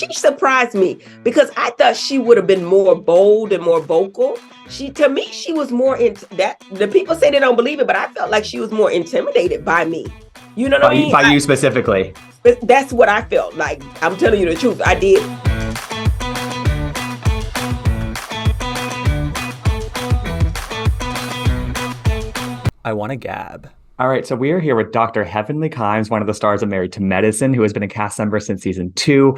she surprised me because I thought she would have been more bold and more vocal. To me, she was more into that. The people say they don't believe it, but I felt like she was more intimidated by me. You know what I mean? By you specifically. That's what I felt like. I'm telling you the truth. I did. I want to gab. All right, so we are here with Dr. Heavenly Kimes, one of the stars of Married to Medicine, who has been a cast member since season 2.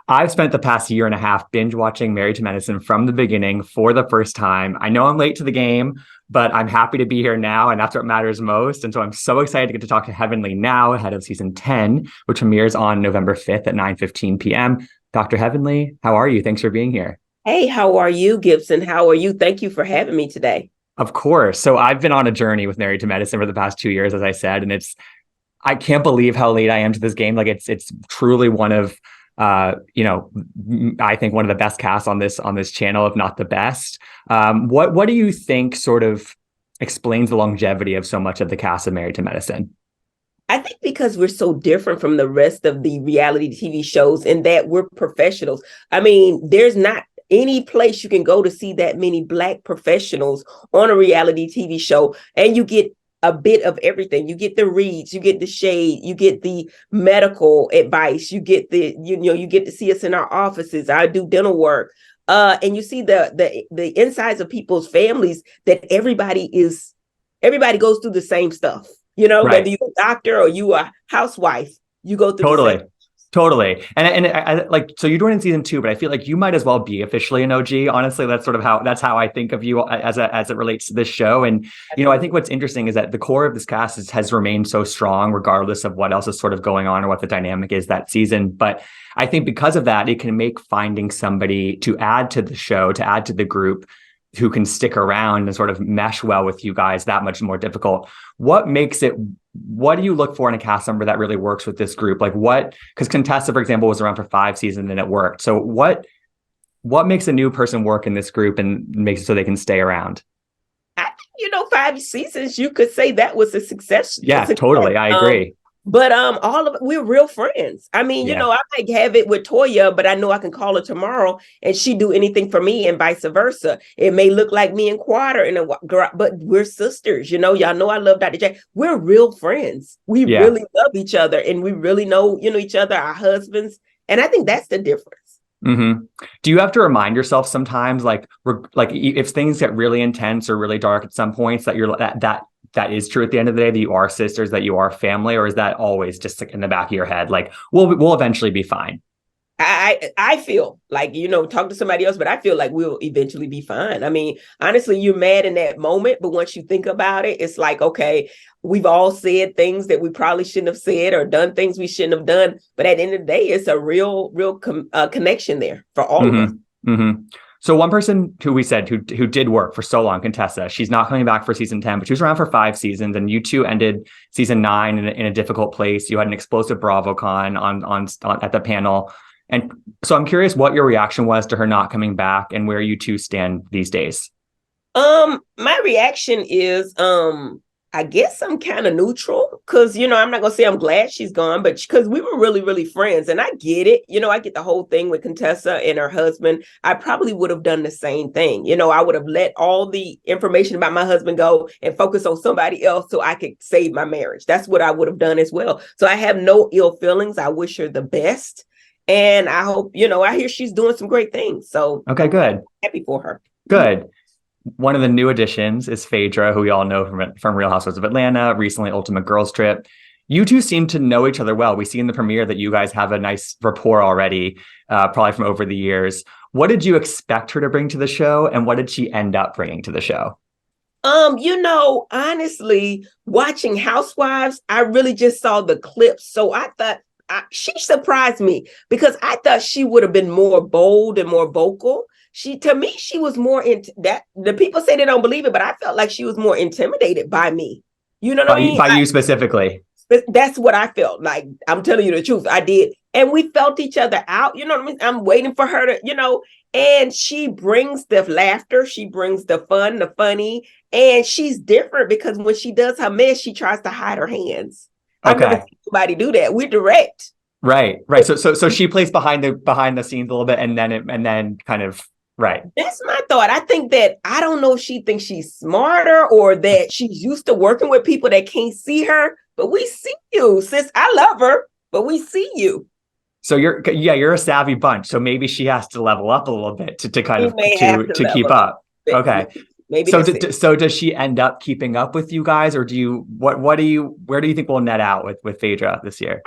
I've spent the past year and a half binge watching Married to Medicine from the beginning for the first time. I know I'm late to the game, but I'm happy to be here now, and that's what matters most. And so I'm so excited to get to talk to Heavenly now ahead of season 10, which premieres on November 5th at 9:15 p.m. Dr. Heavenly, how are you? Thanks for being here. Hey, how are you, Gibson? How are you? Thank you for having me today. Of course. So I've been on a journey with Married to Medicine for the past 2 years, as I said, and I can't believe how late I am to this game. Like it's truly one of I think one of the best casts on this channel, if not the best. What do you think sort of explains the longevity of so much of the cast of Married to Medicine? I think because we're so different from the rest of the reality TV shows in that we're professionals. I mean, there's not any place you can go to see that many Black professionals on a reality TV show, and you get a bit of everything. You get the reads, you get the shade, you get the medical advice, you get you get to see us in our offices. I do dental work, and you see the insides of people's families. That everybody goes through the same stuff. Right. Whether you're a doctor or you are a housewife, you go through the same. Totally. And I like, so you're doing in season 2, but I feel like you might as well be officially an OG. Honestly, that's how I think of you as it relates to this show. And, I think what's interesting is that the core of this cast has remained so strong, regardless of what else is sort of going on or what the dynamic is that season. But I think because of that, it can make finding somebody to add to the show, to add to the group, who can stick around and sort of mesh well with you guys that much more difficult. What do you look for in a cast member that really works with this group? Like because Contessa, for example, was around for 5 seasons and it worked. So what makes a new person work in this group and makes it so they can stay around? I think, 5 seasons, you could say that was a success. Yeah, totally. I agree. But all of it, we're real friends. I mean, I might have it with Toya, but I know I can call her tomorrow and she do anything for me and vice versa. It may look like me and Quad but we're sisters. Y'all know I love Dr. J. We're real friends. We really love each other and we really know, each other, our husbands. And I think that's the difference. Mm-hmm. Do you have to remind yourself sometimes, like if things get really intense or really dark at some points, that you're that is true at the end of the day, that you are sisters, that you are family, or is that always just like in the back of your head? Like, we'll eventually be fine. I feel like, talk to somebody else, but I feel like we'll eventually be fine. I mean, honestly, you're mad in that moment, but once you think about it, it's like, okay, we've all said things that we probably shouldn't have said or done things we shouldn't have done. But at the end of the day, it's a real connection there for all of us. Mm-hmm. So one person who we said who did work for so long, Contessa, she's not coming back for season 10, but she was around for 5 seasons, and you two ended season 9 in a difficult place. You had an explosive BravoCon on at the panel. And so I'm curious what your reaction was to her not coming back and where you two stand these days. My reaction is, I guess I'm kind of neutral because, I'm not going to say I'm glad she's gone, but because we were really, really friends and I get it. I get the whole thing with Contessa and her husband. I probably would have done the same thing. I would have let all the information about my husband go and focus on somebody else so I could save my marriage. That's what I would have done as well. So I have no ill feelings. I wish her the best. And I hope, I hear she's doing some great things. So okay, good. I'm happy for her. Good. One of the new additions is Phaedra, who we all know from Real Housewives of Atlanta, recently Ultimate Girls Trip. You two seem to know each other well. We see in the premiere that you guys have a nice rapport already, probably from over the years. What did you expect her to bring to the show, and what did she end up bringing to the show? Honestly, watching Housewives, I really just saw the clips. So I thought she surprised me because I thought she would have been more bold and more vocal. To me, she was more into that. The people say they don't believe it, but I felt like she was more intimidated by me. You know what I mean? By you specifically. That's what I felt like. I'm telling you the truth. I did. And we felt each other out. You know what I mean? I'm waiting for her to, and she brings the laughter. She brings the fun, the funny. And she's different because when she does her mess, she tries to hide her hands. Okay. I've never seen somebody do that. We're direct. Right. So she plays behind the scenes a little bit, and then kind of right. That's my thought. I think that I don't know if she thinks she's smarter or that she's used to working with people that can't see her, but we see you, sis. I love her, but we see you. So you're a savvy bunch. So maybe she has to level up a little bit to kind She of may have to keep level up. up. Okay. Maybe So that's it. so does she end up keeping up with you guys, or where do you think we'll net out with Phaedra this year?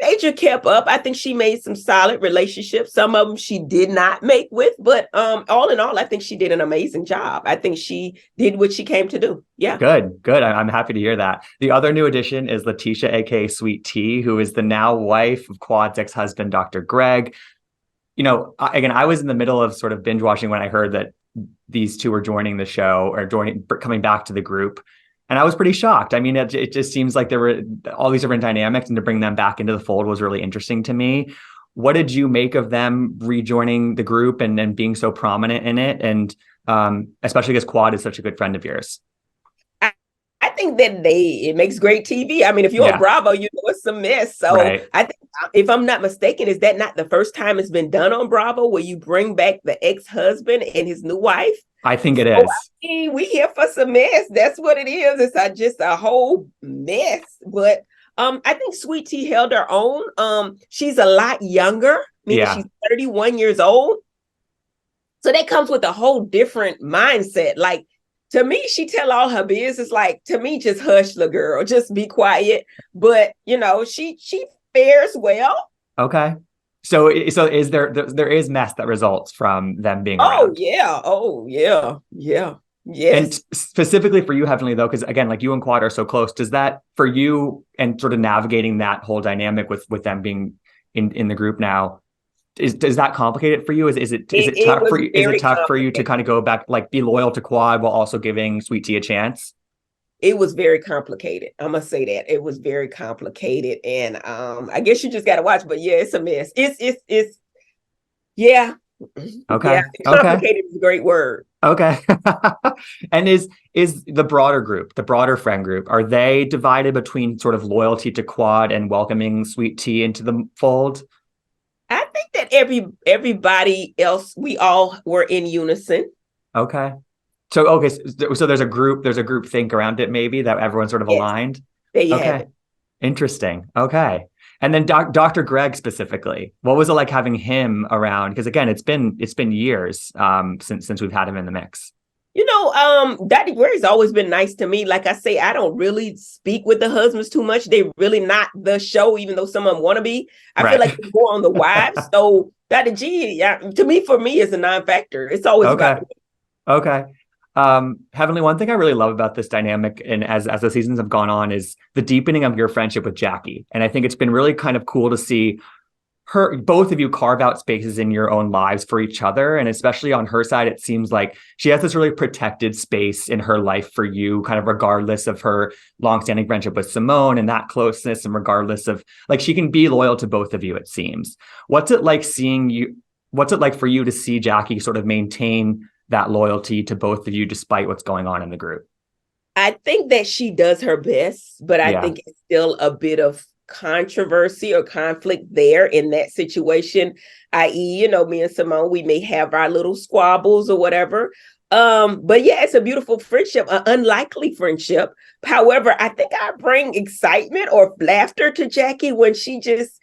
Phaedra kept up. I think she made some solid relationships. Some of them she did not make with, but all in all, I think she did an amazing job. I think she did what she came to do. Yeah. Good. I'm happy to hear that. The other new addition is Lateasha, aka Sweet Tea, who is the now wife of Quad's ex-husband, Dr. Greg. Again, I was in the middle of sort of binge watching when I heard that these two were joining the show or coming back to the group. And I was pretty shocked. I mean, it just seems like there were all these different dynamics, and to bring them back into the fold was really interesting to me. What did you make of them rejoining the group and being so prominent in it? And especially because Quad is such a good friend of yours. I think that it makes great TV. I mean, if you're on Bravo, you know it's a mess. So right. I think, if I'm not mistaken, is that not the first time it's been done on Bravo where you bring back the ex-husband and his new wife? I think it is. I mean, we here for some mess. That's what it is. It's just a whole mess. But I think Sweet Tea held her own. She's a lot younger, meaning she's 31 years old. So that comes with a whole different mindset. Like, to me, she tell all her business. Like, to me, just hush, little girl, just be quiet. But she fares well. Okay. So is there is mess that results from them being around? Oh yeah. Yes. And specifically for you, Heavenly, though, because again, like you and Quad are so close, does that for you and sort of navigating that whole dynamic with them being in the group now, does that complicate it for you? Is it tough for you? Is it tough for you to kind of go back, like be loyal to Quad while also giving Sweet Tea a chance? It was very complicated. I'm gonna say that it was very complicated, and I guess you just got to watch. But yeah, it's a mess. It's yeah. Okay. Yeah, complicated is a great word. Okay. And is the broader group, the broader friend group, are they divided between sort of loyalty to Quad and welcoming Sweet Tea into the fold? I think that everybody else, we all were in unison. Okay. So there's a group think around it, maybe, that everyone's sort of aligned. There you have it. Interesting. Okay. And then Dr. Greg specifically, what was it like having him around? Because again, it's been years since we've had him in the mix. Dr. Greg's always been nice to me. Like I say, I don't really speak with the husbands too much. They're really not the show, even though some of them want to be. I feel like they go on the wives. So Dr. G, for me, is a non-factor. It's always about me. Okay. Heavenly, one thing I really love about this dynamic, and as the seasons have gone on, is the deepening of your friendship with Jackie. And I think it's been really kind of cool to see both of you carve out spaces in your own lives for each other. And especially on her side, it seems like she has this really protected space in her life for you, kind of regardless of her longstanding friendship with Simone and that closeness, and regardless of, like, she can be loyal to both of you, it seems. What's it like for you to see Jackie sort of maintain that loyalty to both of you despite what's going on in the group? I think that she does her best, but I think it's still a bit of controversy or conflict there in that situation, i.e., me and Simone, we may have our little squabbles or whatever. But yeah, it's a beautiful friendship, an unlikely friendship. However, I think I bring excitement or laughter to Jackie when she just,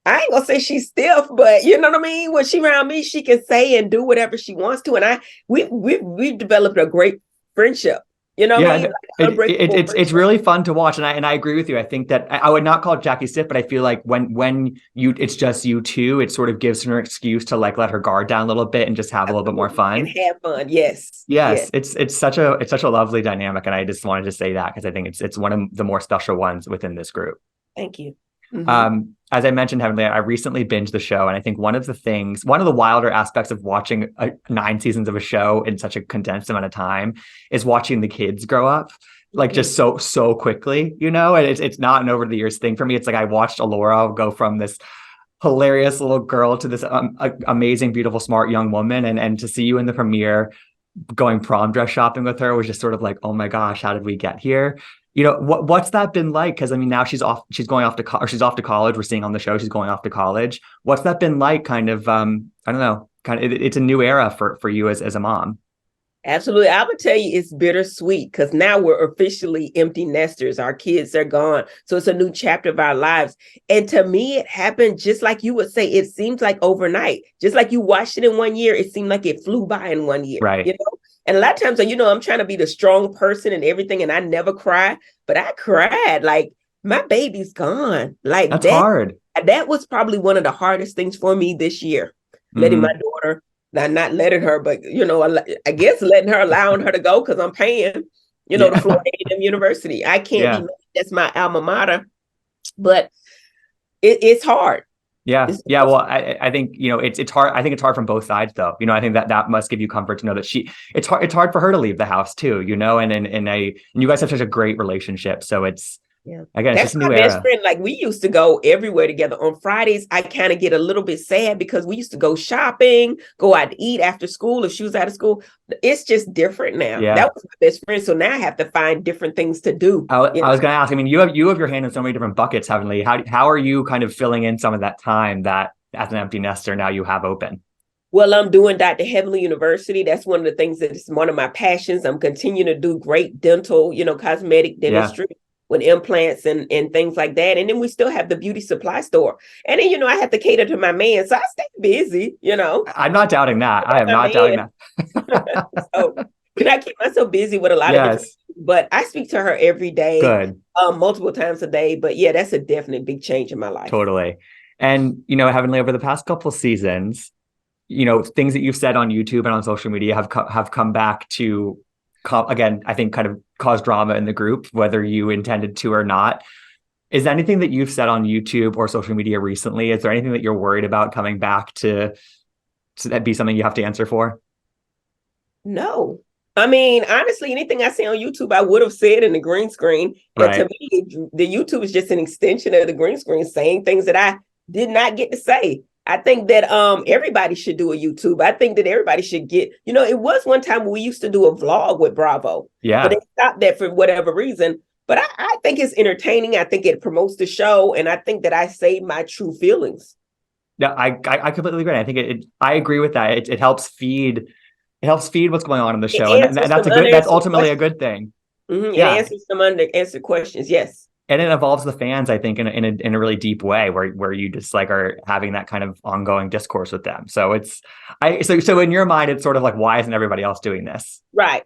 I ain't gonna say she's stiff, but you know what I mean? When she around me, she can say and do whatever she wants to. And we've developed a great friendship. You know what I mean? It's really fun to watch. And I agree with you. I think that I would not call Jackie stiff, but I feel like when it's just you two, it sort of gives her an excuse to like let her guard down a little bit and just have a little bit more fun. And have fun. Yes. It's such a lovely dynamic. And I just wanted to say that because I think it's one of the more special ones within this group. Thank you. Mm-hmm. As I mentioned, Heavenly, I recently binged the show, and I think one of the wilder aspects of watching 9 seasons of a show in such a condensed amount of time is watching the kids grow up, like just so quickly, and it's not an over the years thing for me. It's like I watched Alaura go from this hilarious little girl to this amazing, beautiful, smart young woman, and to see you in the premiere going prom dress shopping with her was just sort of like, oh my gosh, how did we get here? what's that been like? Because I mean, now she's going off to, or she's off to college. We're seeing on the show she's going off to college. What's that been like? Kind of, I don't know. Kind of, it's a new era for you as a mom. Absolutely. I would tell you it's bittersweet because now we're officially empty nesters. Our kids are gone. So it's a new chapter of our lives. And to me, it happened just like you would say, it seems like overnight. Just like you watched it in 1 year, it seemed like it flew by in 1 year. Right. And a lot of times, I'm trying to be the strong person and everything, and I never cry, but I cried. Like, my baby's gone. Like, That's hard. That was probably one of the hardest things for me this year, letting my daughter, not letting her, but, I guess allowing her to go because I'm paying, to Florida A&M University. I can't be, that's my alma mater, but it's hard. Yeah. Yeah. Well, I think, it's hard. I think it's hard from both sides though. I think that must give you comfort to know that it's hard for her to leave the house too, and you guys have such a great relationship. So again, it's just a new era. Best friend. Like, we used to go everywhere together. On Fridays, I kind of get a little bit sad because we used to go shopping, go out to eat after school if she was out of school. It's just different now. Yeah. That was my best friend. So now I have to find different things to do. I was going to ask, I mean, you have your hand in so many different buckets, haven't you? How are you kind of filling in some of that time that as an empty nester now you have open? Well, I'm doing Dr. Heavenly University. That's one of the things that is one of my passions. I'm continuing to do great dental, cosmetic dentistry. Yeah. With implants and things like that. And then we still have the beauty supply store. And then, I have to cater to my man. So I stay busy, I'm not doubting that. I am not doubting that. So I keep myself busy with a lot of different things, but I speak to her every day. Good. Multiple times a day. But yeah, that's a definite big change in my life. Totally. And, Heavenly, over the past couple seasons, things that you've said on YouTube and on social media have come back to, again, I think kind of cause drama in the group, whether you intended to or not. Is there anything that you've said on YouTube or social media recently? Is there anything that you're worried about coming back to that be something you have to answer for? No. I mean, honestly, anything I say on YouTube, I would have said in the green screen. Right. And to me, the YouTube is just an extension of the green screen, saying things that I did not get to say. I think that everybody should do a YouTube. I think that everybody should get, it was one time we used to do a vlog with Bravo. Yeah. But they stopped that for whatever reason. But I think it's entertaining. I think it promotes the show. And I think that I say my true feelings. Yeah, I completely agree. I think I agree with that. It helps feed what's going on in the show. And that's ultimately a good thing. Mm-hmm. Yeah. It answers some unanswered questions. Yes. And it involves the fans, I think, in a really deep way, where you just like are having that kind of ongoing discourse with them. So so in your mind, it's sort of like, why isn't everybody else doing this? Right.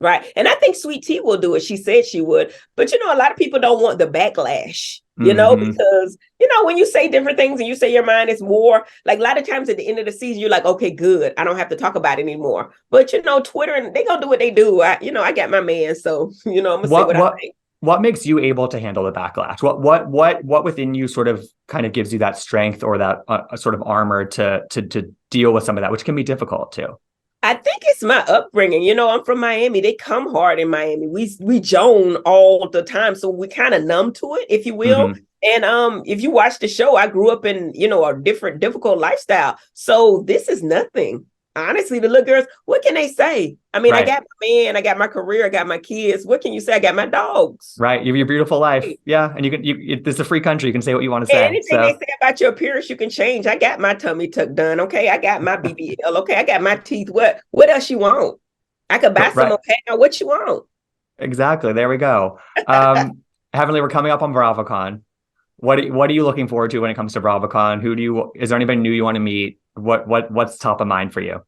And I think Sweet Tea will do it. She said she would. But, a lot of people don't want the backlash, because, when you say different things and you say your mind is more like a lot of times at the end of the season, you're like, okay, good. I don't have to talk about it anymore. But, Twitter, and they going to do what they do. I got my man. So, I'm going to say what I think. What makes you able to handle the backlash? What within you sort of kind of gives you that strength or that sort of armor to deal with some of that, which can be difficult too? I think it's my upbringing. I'm from Miami. They come hard in Miami. We Joan all the time, so we kind of numb to it, if you will. Mm-hmm. And if you watch the show, I grew up in a difficult lifestyle. So this is nothing. Honestly, the little girls, what can they say? I mean, right. I got my man, I got my career, I got my kids. What can you say? I got my dogs. Right. You have your beautiful life. Right. Yeah. And it's a free country. You can say what you want to say. Anything they say about your appearance, you can change. I got my tummy tuck done. Okay. I got my BBL. Okay. I got my teeth. What else you want? I could buy some okay. What you want? Exactly. There we go. Heavenly, we're coming up on BravoCon. What are you looking forward to when it comes to BravoCon? Is there anybody new you want to meet? What's top of mind for you?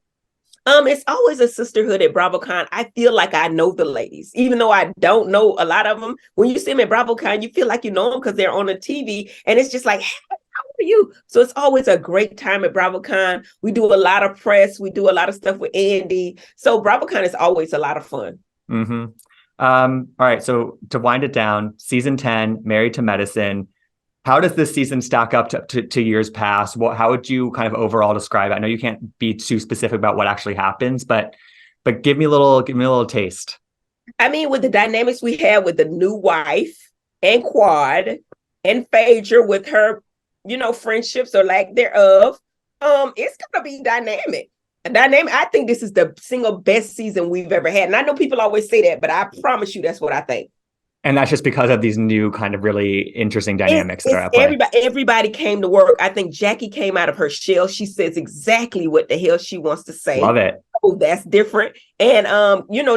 It's always a sisterhood at BravoCon. I feel like I know the ladies, even though I don't know a lot of them. When you see them at BravoCon, you feel like you know them because they're on the TV, and it's just like, hey, how are you? So it's always a great time at BravoCon. We do a lot of press. We do a lot of stuff with Andy. So BravoCon is always a lot of fun. Mm-hmm. All right. So to wind it down, season 10, Married to Medicine. How does this season stack up to years past? How would you kind of overall describe it? I know you can't be too specific about what actually happens, but give me a little taste. I mean, with the dynamics we have with the new wife and Quad and Phaedra with her, friendships or lack thereof, it's gonna be dynamic. I think this is the single best season we've ever had. And I know people always say that, but I promise you that's what I think. And that's just because of these new kind of really interesting dynamics that are It's at play. everybody came to work. I think Jackie came out of her shell. She says exactly what the hell she wants to say. Love it. Oh, that's different. And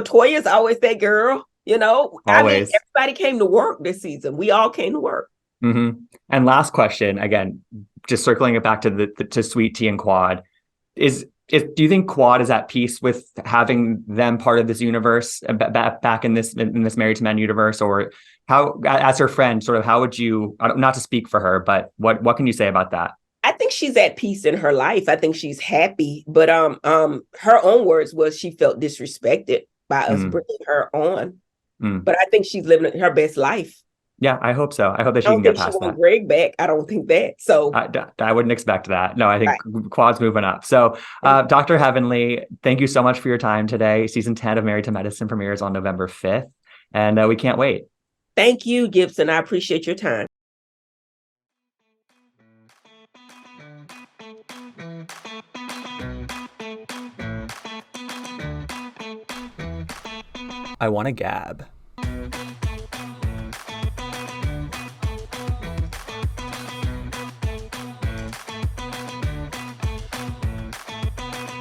Toya's always that girl. I mean, Always. everybody came to work this season. We all came to work. Mm-hmm. And last question, again, just circling it back to to Sweet Tea and Quad, do you think Quad is at peace with having them part of this universe back in this Married to Men universe, or how, as her friend, sort of how would you, not to speak for her, but what can you say about that? I think she's at peace in her life. I think she's happy, but her own words was she felt disrespected by us Mm, bringing her on. mm. But I think she's living her best life. Yeah, I hope so. I hope that I she don't can get think she past wants that. Greg back. I don't think that. So, I wouldn't expect that. No, I think right. Quad's moving up. So, Dr. Heavenly, thank you so much for your time today. Season 10 of Married to Medicine premieres on November 5th, and we can't wait. Thank you, Gibson. I appreciate your time. I want to gab.